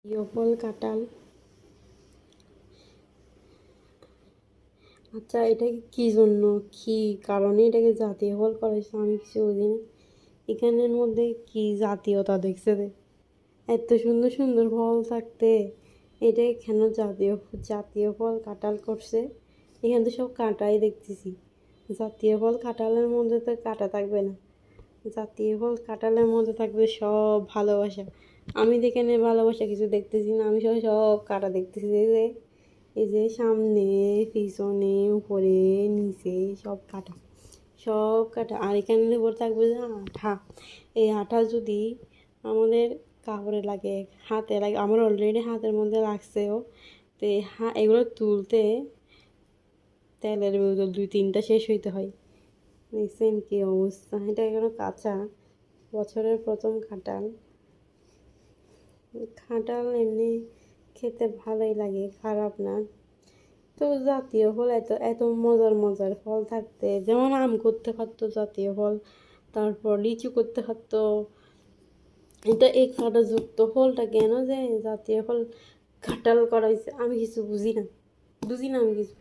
ফল কাঁঠাল। আচ্ছা, এটাকে কি জন্য, কি কারণে এটাকে জাতীয় ফল করা হয়েছে আমি কিছু বুঝি না। এখানের মধ্যে কি জাতীয়তা দেখছে রে? এত সুন্দর সুন্দর ফল থাকতে এটা কেন জাতীয় জাতীয় ফল কাঁঠাল করছে? এখানে তো সব কাঁটাই দেখতেছি। জাতীয় ফল কাঁঠালের মধ্যে তো কাঁটা থাকবে না। জাতীয় ফল কাঁঠালের মধ্যে থাকবে সব ভালোবাসা। আমি যেখানে ভালোবাসা কিছু দেখতেছি না, আমি সব সব কাঁটা দেখতেছি। এই যে সামনে, পিছনে, উপরে, নিচে সব কাঁটা, সব কাঁটা। আর এখানের উপর থাকবে যে আঠা। এই আঠা যদি আমাদের কাপড়ে লাগে, হাতে লাগে, আমার অলরেডি হাতের মধ্যে লাগছেও। তো এগুলো তুলতে তেলের বোতল 2-3টা শেষ হইতে হয়। দেখছেন কি অবস্থা? এটা এখনো কাঁচা, বছরের প্রথম কাঁঠাল। কাঁঠাল এমনি খেতে ভালোই লাগে, খারাপ না। তো জাতীয় ফল এত এত মজার মজার ফল থাকতে, যেমন আম করতে পারতো জাতীয় ফল, তারপর লিচু করতে পারতো। এটা এই কাঁটাযুক্ত ফলটা কেন যে জাতীয় ফল কাঁঠাল করা হয়েছে আমি কিছু বুঝি না, বুঝি না আমি কিছু।